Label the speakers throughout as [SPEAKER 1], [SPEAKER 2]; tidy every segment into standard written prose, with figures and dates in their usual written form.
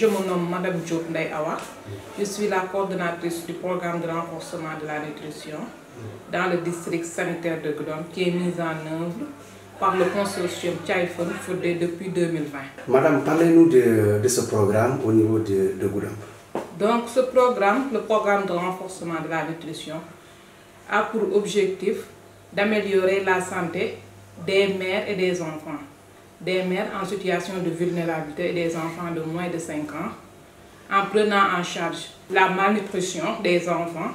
[SPEAKER 1] Je me nomme Madame Diop Ndeye Awa. Je suis la coordonnatrice du programme de renforcement de la nutrition dans le district sanitaire de Goudomp qui est mis en œuvre par le consortium Thiaïfon fondé depuis 2020.
[SPEAKER 2] Madame, parlez-nous de ce programme au niveau de Goudomp.
[SPEAKER 1] Donc ce programme, le programme de renforcement de la nutrition, a pour objectif d'améliorer la santé des mères et des enfants. Des mères en situation de vulnérabilité et des enfants de moins de 5 ans, en prenant en charge la malnutrition des enfants,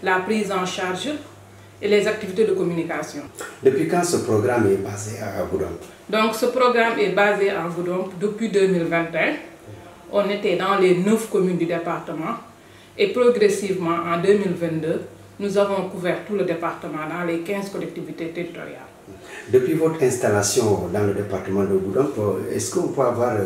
[SPEAKER 1] la prise en charge et les activités de communication.
[SPEAKER 2] Depuis quand ce programme est basé à Goudomp?
[SPEAKER 1] Donc ce programme est basé à Goudomp depuis 2021. On était dans les 9 communes du département et progressivement en 2022, nous avons couvert tout le département dans les 15 collectivités territoriales.
[SPEAKER 2] Depuis votre installation dans le département de Goudomp, est-ce qu'on peut avoir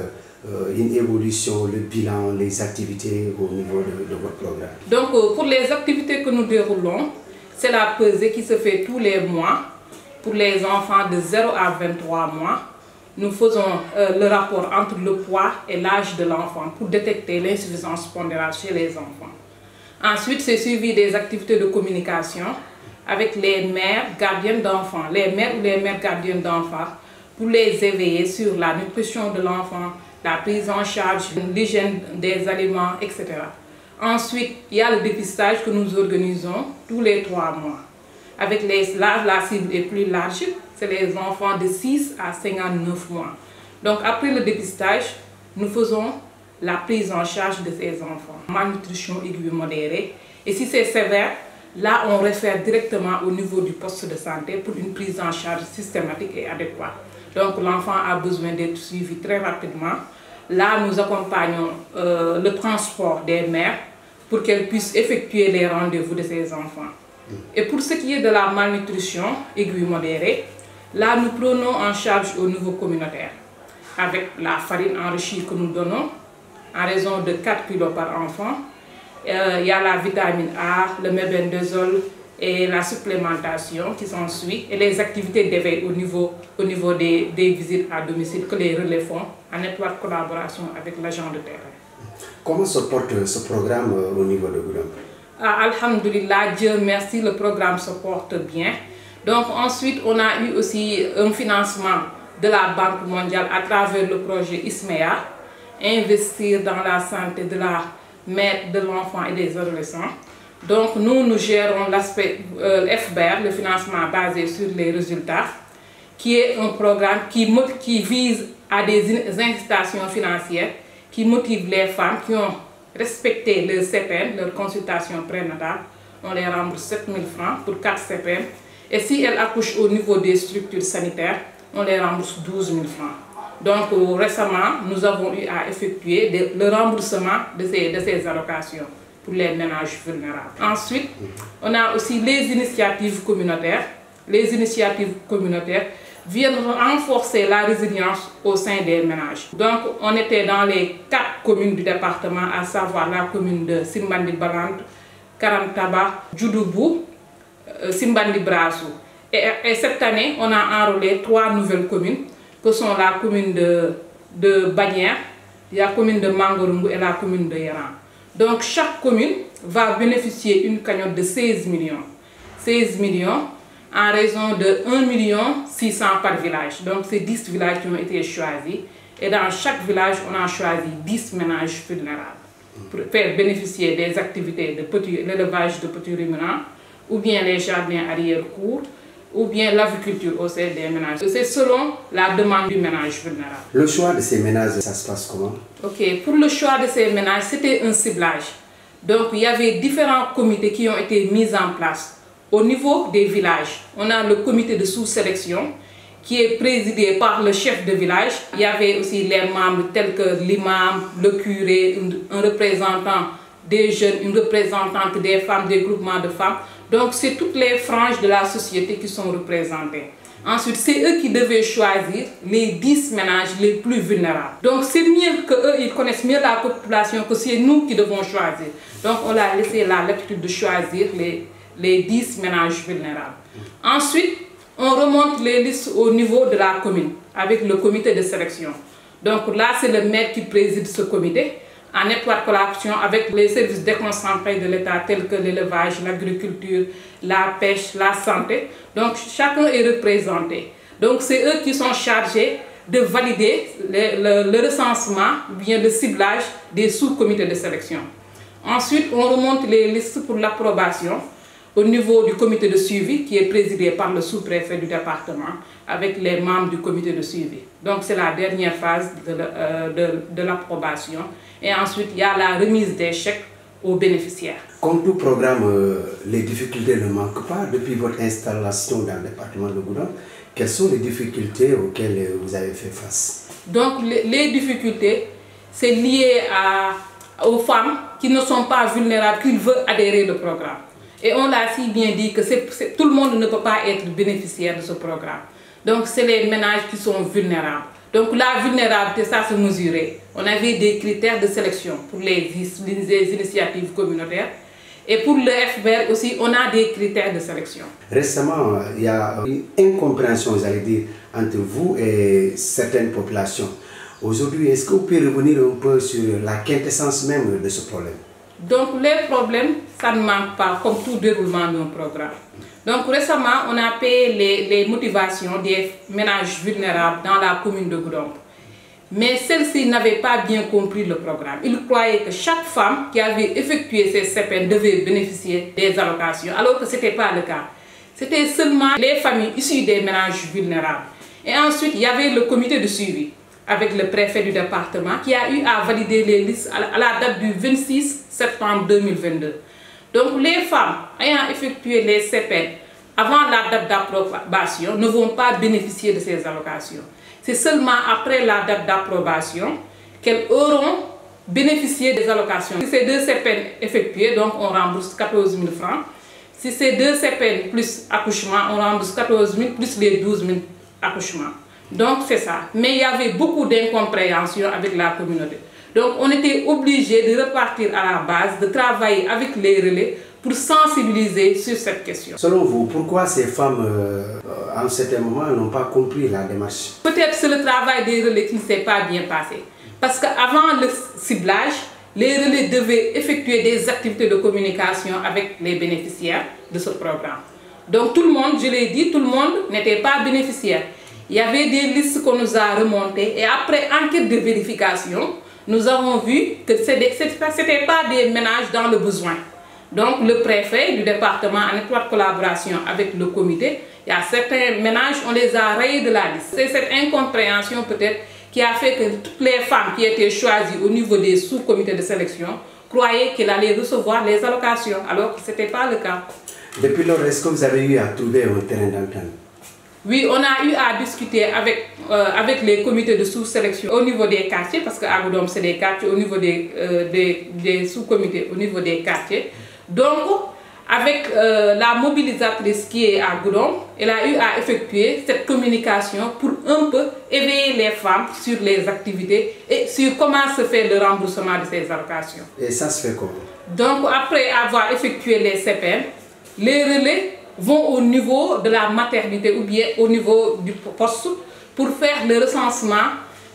[SPEAKER 2] une évolution, le bilan, les activités au niveau de votre programme?
[SPEAKER 1] Donc pour les activités que nous déroulons, c'est la pesée qui se fait tous les mois pour les enfants de 0 à 23 mois. Nous faisons le rapport entre le poids et l'âge de l'enfant pour détecter l'insuffisance pondérale chez les enfants. Ensuite, c'est suivi des activités de communication avec les mères gardiennes d'enfants, les mères ou les mères gardiennes d'enfants, pour les éveiller sur la nutrition de l'enfant, la prise en charge, l'hygiène des aliments, etc. Ensuite, il y a le dépistage que nous organisons tous les 3 mois. Avec la cible est plus large, c'est les enfants de 6 à 59 mois. Donc après le dépistage, nous faisons la prise en charge de ces enfants. Malnutrition aiguë modérée. Et si c'est sévère, là on réfère directement au niveau du poste de santé pour une prise en charge systématique et adéquate. Donc l'enfant a besoin d'être suivi très rapidement. Là nous accompagnons le transport des mères pour qu'elles puissent effectuer les rendez-vous de ces enfants. Et pour ce qui est de la malnutrition aiguë modérée, là nous prenons en charge au niveau communautaire avec la farine enrichie que nous donnons en raison de 4 kg par enfant. Il y a la vitamine A, le mébendazole et la supplémentation qui s'ensuit et les activités d'éveil au niveau des visites à domicile que les relais font en étroite collaboration avec l'agent de terrain.
[SPEAKER 2] Comment se porte ce programme au niveau de Goudomp?
[SPEAKER 1] Alhamdulillah, Dieu merci, le programme se porte bien. Donc ensuite, on a eu aussi un financement de la Banque mondiale à travers le projet ISMEA, investir dans la santé de la mère, de l'enfant et des adolescents. Donc nous gérons l'aspect FBR, le financement basé sur les résultats, qui est un programme qui vise à des incitations financières, qui motive les femmes qui ont respecté leur CPN, leur consultation prénatale. On les rembourse 7 000 francs pour 4 CPN. Et si elles accouchent au niveau des structures sanitaires, on les rembourse 12 000 francs. Donc récemment, nous avons eu à effectuer le remboursement de ces allocations pour les ménages vulnérables. Ensuite, on a aussi les initiatives communautaires. Les initiatives communautaires viennent renforcer la résilience au sein des ménages. Donc on était dans les 4 communes du département, à savoir la commune de Simbandi Balante, Karantaba, Djoudoubou, Simbandi Brassou. Et cette année, on a enrôlé 3 nouvelles communes, que sont la commune de Bagnères, la commune de Mangorungu et la commune de Yaran. Donc chaque commune va bénéficier d'une cagnotte de 16 millions. 16 millions en raison de 1 600 000 par village. Donc c'est 10 villages qui ont été choisis. Et dans chaque village, on a choisi 10 ménages vulnérables pour faire bénéficier des activités de l'élevage de petits ruminants, ou bien les jardins arrière-cours, ou bien l'aviculture au sein des ménages. C'est selon la demande du ménage vulnérable.
[SPEAKER 2] Le choix de ces ménages, ça se passe comment?
[SPEAKER 1] Ok, pour le choix de ces ménages, c'était un ciblage. Donc il y avait différents comités qui ont été mis en place. Au niveau des villages, on a le comité de sous-sélection qui est présidé par le chef de village. Il y avait aussi les membres tels que l'imam, le curé, un représentant des jeunes, une représentante des femmes, des groupements de femmes. Donc c'est toutes les franges de la société qui sont représentées. Ensuite, c'est eux qui devaient choisir les 10 ménages les plus vulnérables. Donc c'est mieux qu'eux, ils connaissent mieux la population que c'est nous qui devons choisir. Donc on a laissé la latitude de choisir les 10 ménages vulnérables. Ensuite, on remonte les listes au niveau de la commune avec le comité de sélection. Donc là, c'est le maire qui préside ce comité. en étroite collaboration avec les services déconcentrés de l'État tels que l'élevage, l'agriculture, la pêche, la santé. Donc chacun est représenté. Donc c'est eux qui sont chargés de valider le recensement ou bien le ciblage des sous-comités de sélection. Ensuite, on remonte les listes pour l'approbation au niveau du comité de suivi qui est présidé par le sous-préfet du département avec les membres du comité de suivi. Donc c'est la dernière phase de l'approbation. Et ensuite, il y a la remise des chèques aux bénéficiaires.
[SPEAKER 2] Comme tout programme, les difficultés ne manquent pas. Depuis votre installation dans le département de Goudomp, quelles sont les difficultés auxquelles vous avez fait face? Donc
[SPEAKER 1] les difficultés, c'est lié aux femmes qui ne sont pas vulnérables, qui veulent adhérer au programme. Et on l'a si bien dit que tout le monde ne peut pas être bénéficiaire de ce programme. Donc c'est les ménages qui sont vulnérables. Donc la vulnérabilité, ça se mesurait. On avait des critères de sélection pour les initiatives communautaires. Et pour le FVR aussi, on a des critères de sélection.
[SPEAKER 2] Récemment, il y a une incompréhension, j'allais dire, entre vous et certaines populations. Aujourd'hui, est-ce que vous pouvez revenir un peu sur la quintessence même de ce problème?
[SPEAKER 1] Donc les problèmes, ça ne manque pas, comme tout déroulement d'un programme. Donc récemment, on a payé les motivations des ménages vulnérables dans la commune de Goudomp. Mais celles-ci n'avaient pas bien compris le programme. Ils croyaient que chaque femme qui avait effectué ses CPN devait bénéficier des allocations, alors que ce n'était pas le cas. C'était seulement les familles issues des ménages vulnérables. Et ensuite, il y avait le comité de suivi avec le préfet du département qui a eu à valider les listes à la date du 26 septembre 2022. Donc les femmes ayant effectué les CPN avant la date d'approbation ne vont pas bénéficier de ces allocations. C'est seulement après la date d'approbation qu'elles auront bénéficié des allocations. Si c'est 2 CPN effectués, donc on rembourse 14 000 francs. Si c'est 2 CPN plus accouchement, on rembourse 14 000 plus les 12 000 accouchements. Donc c'est ça. Mais il y avait beaucoup d'incompréhension avec la communauté. Donc on était obligé de repartir à la base, de travailler avec les relais pour sensibiliser sur cette question.
[SPEAKER 2] Selon vous, pourquoi ces femmes, à un certain moment, n'ont pas compris la démarche?
[SPEAKER 1] Peut-être c'est le travail des relais qui ne s'est pas bien passé. Parce qu'avant le ciblage, les relais devaient effectuer des activités de communication avec les bénéficiaires de ce programme. Donc tout le monde, je l'ai dit, tout le monde n'était pas bénéficiaire. Il y avait des listes qu'on nous a remontées et après enquête de vérification, nous avons vu que ce n'était pas des ménages dans le besoin. Donc le préfet du département, en étroite collaboration avec le comité, il y a certains ménages, on les a rayés de la liste. C'est cette incompréhension peut-être qui a fait que toutes les femmes qui étaient choisies au niveau des sous-comités de sélection croyaient qu'elles allaient recevoir les allocations, alors que ce n'était pas le cas.
[SPEAKER 2] Depuis lors, est-ce que vous avez eu à trouver un terrain d'entente?
[SPEAKER 1] Oui, on a eu à discuter avec les comités de sous-sélection au niveau des quartiers, parce qu'à Goudomp, c'est des quartiers, au niveau des sous-comités, au niveau des quartiers. Donc, avec la mobilisatrice qui est à Goudomp, elle a eu à effectuer cette communication pour un peu éveiller les femmes sur les activités et sur comment se fait le remboursement de ces allocations.
[SPEAKER 2] Et ça se fait comment?
[SPEAKER 1] Donc, après avoir effectué les CPN, les relais vont au niveau de la maternité ou bien au niveau du poste pour faire le recensement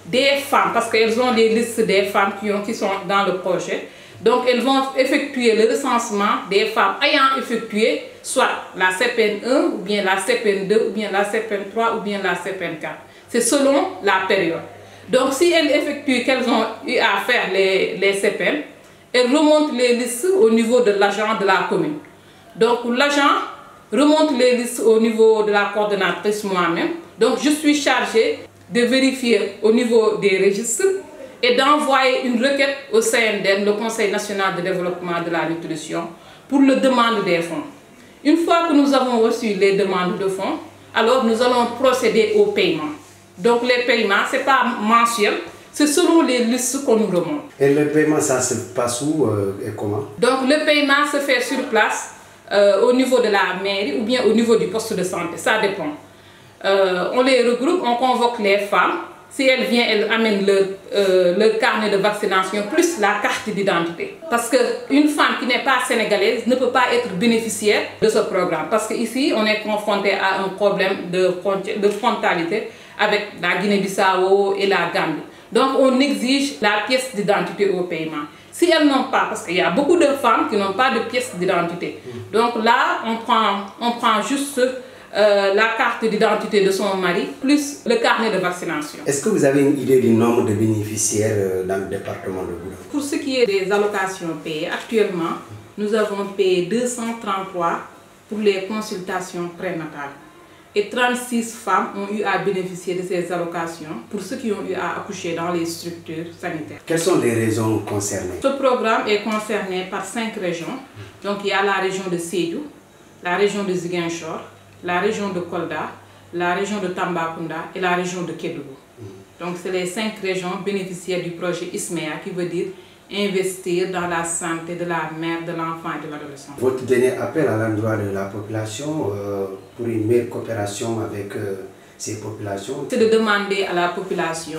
[SPEAKER 1] des femmes, parce qu'elles ont les listes des femmes qui sont dans le projet. Donc elles vont effectuer le recensement des femmes ayant effectué soit la CPN1 ou bien la CPN2 ou bien la CPN3 ou bien la CPN4. C'est selon la période. Donc si elles effectuent qu'elles ont eu à faire les CPN, elles remontent les listes au niveau de l'agent de la commune. Donc l'agent remonte les listes au niveau de la coordonnatrice moi-même. Donc je suis chargée de vérifier au niveau des registres et d'envoyer une requête au CNDN, le Conseil national de développement de la nutrition, pour la demande des fonds. Une fois que nous avons reçu les demandes de fonds, alors nous allons procéder au paiement. Donc les paiements, ce n'est pas mensuel, c'est selon les listes qu'on nous remonte.
[SPEAKER 2] Et le paiement, ça se passe où et comment? Donc
[SPEAKER 1] le paiement se fait sur place, au niveau de la mairie ou bien au niveau du poste de santé, ça dépend. On les regroupe, on convoque les femmes. Si elles viennent, elles amènent leur carnet de vaccination plus la carte d'identité. Parce qu'une femme qui n'est pas sénégalaise ne peut pas être bénéficiaire de ce programme. Parce qu'ici, on est confronté à un problème de frontalité avec la Guinée-Bissau et la Gambie. Donc on exige la pièce d'identité au paiement. Si elles n'ont pas, parce qu'il y a beaucoup de femmes qui n'ont pas de pièce d'identité. Donc là, on prend juste la carte d'identité de son mari, plus le carnet de vaccination.
[SPEAKER 2] Est-ce que vous avez une idée du nombre de bénéficiaires dans le département de Goudomp?
[SPEAKER 1] Pour ce qui est des allocations payées, actuellement, nous avons payé 233 pour les consultations prénatales. Et 36 femmes ont eu à bénéficier de ces allocations pour ceux qui ont eu à accoucher dans les structures sanitaires.
[SPEAKER 2] Quelles sont les régions concernées?
[SPEAKER 1] Ce programme est concerné par 5 régions. Donc il y a la région de Sédhiou, la région de Ziguinchor, la région de Kolda, la région de Tambacounda et la région de Kédougou. Donc c'est les 5 régions bénéficiaires du projet ISMEA, qui veut dire investir dans la santé de la mère, de l'enfant et de l'adolescent.
[SPEAKER 2] Votre dernier appel à l'endroit de la population pour une meilleure coopération avec ces populations?
[SPEAKER 1] C'est de demander à la population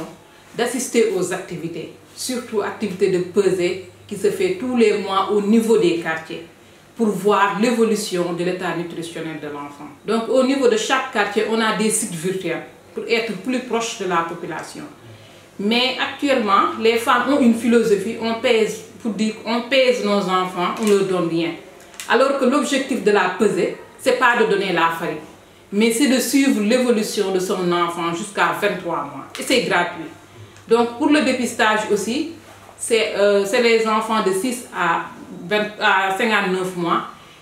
[SPEAKER 1] d'assister aux activités, surtout activités de pesée qui se fait tous les mois au niveau des quartiers, pour voir l'évolution de l'état nutritionnel de l'enfant. Donc au niveau de chaque quartier, on a des sites virtuels pour être plus proche de la population. Mais actuellement, les femmes ont une philosophie, on pèse, pour dire on pèse nos enfants, on leur donne rien. Alors que l'objectif de la pesée, ce n'est pas de donner la farine, mais c'est de suivre l'évolution de son enfant jusqu'à 23 mois. Et c'est gratuit. Donc pour le dépistage aussi, c'est les enfants de 6 à 59 mois.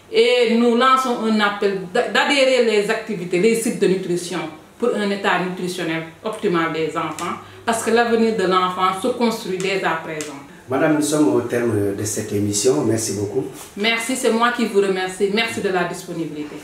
[SPEAKER 1] Et nous lançons un appel d'adhérer les activités, les sites de nutrition pour un état nutritionnel optimal des enfants, parce que l'avenir de l'enfant se construit dès à présent.
[SPEAKER 2] Madame, nous sommes au terme de cette émission. Merci beaucoup.
[SPEAKER 1] Merci, c'est moi qui vous remercie. Merci de la disponibilité.